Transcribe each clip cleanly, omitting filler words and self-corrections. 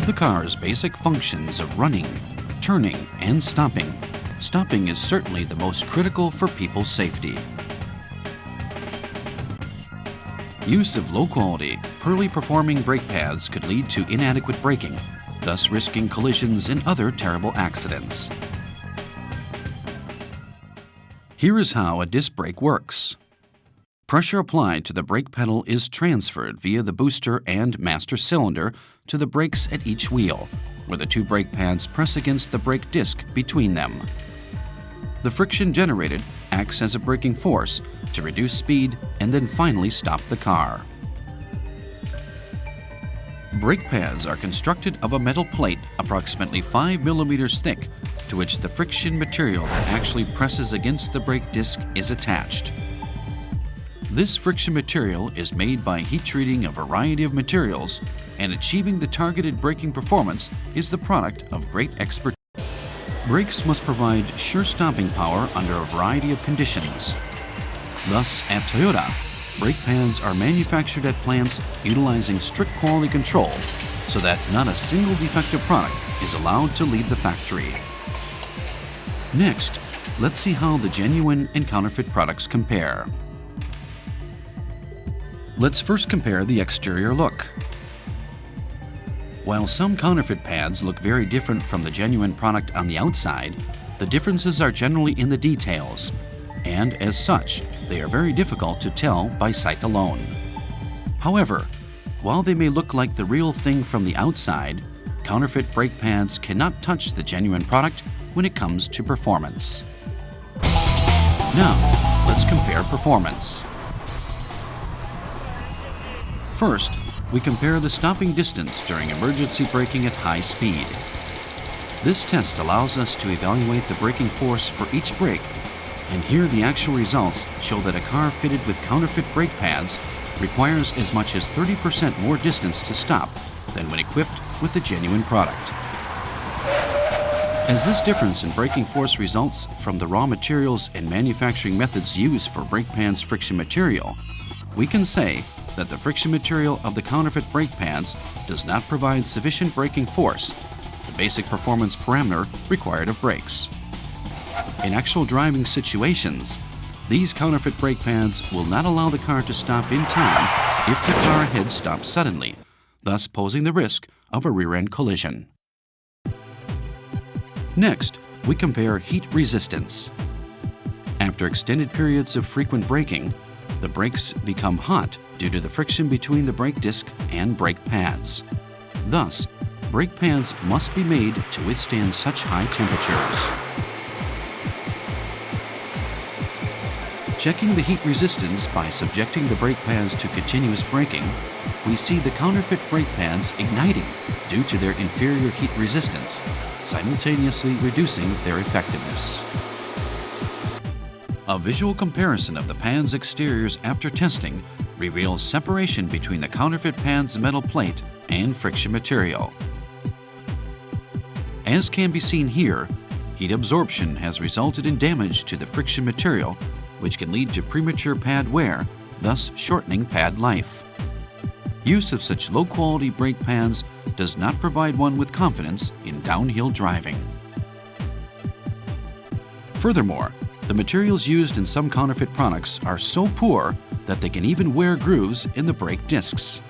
the car's basic functions of running, turning, and stopping, stopping is certainly the most critical for people's safety. Use of low-quality, poorly performing brake pads could lead to inadequate braking, thus risking collisions and other terrible accidents. Here is how a disc brake works. Pressure applied to the brake pedal is transferred via the booster and master cylinder to the brakes at each wheel, where the two brake pads press against the brake disc between them. The friction generated acts as a braking force to reduce speed and then finally stop the car. Brake pads are constructed of a metal plate approximately 5 millimeters thick, to which the friction material that actually presses against the brake disc is attached. This friction material is made by heat treating a variety of materials, and achieving the targeted braking performance is the product of great expertise. Brakes must provide sure stopping power under a variety of conditions. Thus, at Toyota, brake pads are manufactured at plants utilizing strict quality control so that not a single defective product is allowed to leave the factory. Next, let's see how the genuine and counterfeit products compare. Let's first compare the exterior look. While some counterfeit pads look very different from the genuine product on the outside, the differences are generally in the details, and as such, they are very difficult to tell by sight alone. However, while they may look like the real thing from the outside, counterfeit brake pads cannot touch the genuine product when it comes to performance. Now, let's compare performance. First, we compare the stopping distance during emergency braking at high speed. This test allows us to evaluate the braking force for each brake, and here the actual results show that a car fitted with counterfeit brake pads requires as much as 30% more distance to stop than when equipped with the genuine product. As this difference in braking force results from the raw materials and manufacturing methods used for brake pads' friction material, we can say that the friction material of the counterfeit brake pads does not provide sufficient braking force, the basic performance parameter required of brakes. In actual driving situations, these counterfeit brake pads will not allow the car to stop in time if the car ahead stops suddenly, thus posing the risk of a rear-end collision. Next, we compare heat resistance. After extended periods of frequent braking, the brakes become hot due to the friction between the brake disc and brake pads. Thus, brake pads must be made to withstand such high temperatures. Checking the heat resistance by subjecting the brake pads to continuous braking, we see the counterfeit brake pads igniting due to their inferior heat resistance, simultaneously reducing their effectiveness. A visual comparison of the pad's exteriors after testing reveals separation between the counterfeit pad's metal plate and friction material. As can be seen here, heat absorption has resulted in damage to the friction material, which can lead to premature pad wear, thus shortening pad life. Use of such low-quality brake pads does not provide one with confidence in downhill driving. Furthermore, the materials used in some counterfeit products are so poor that they can even wear grooves in the brake discs.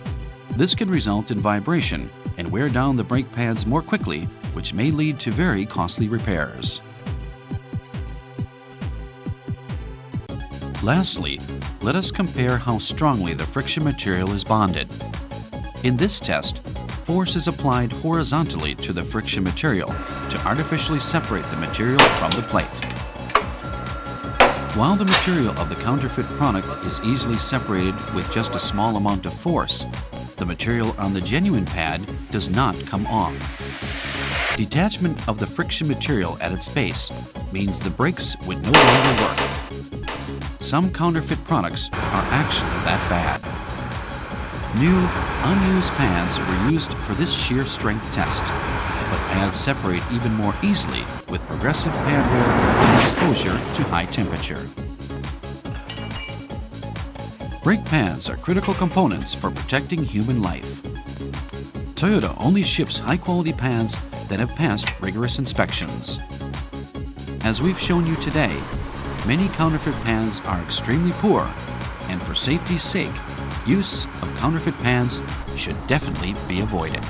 This can result in vibration and wear down the brake pads more quickly, which may lead to very costly repairs. Lastly, let us compare how strongly the friction material is bonded. In this test, force is applied horizontally to the friction material to artificially separate the material from the plate. While the material of the counterfeit product is easily separated with just a small amount of force, the material on the genuine pad does not come off. Detachment of the friction material at its base means the brakes would no longer work. Some counterfeit products are actually that bad. New, unused pads were used for this sheer strength test, but pads separate even more easily with progressive pad wear and exposure to high temperature. Brake pads are critical components for protecting human life. Toyota only ships high-quality pads that have passed rigorous inspections. As we've shown you today, many counterfeit pads are extremely poor, and for safety's sake, use of counterfeit pads should definitely be avoided.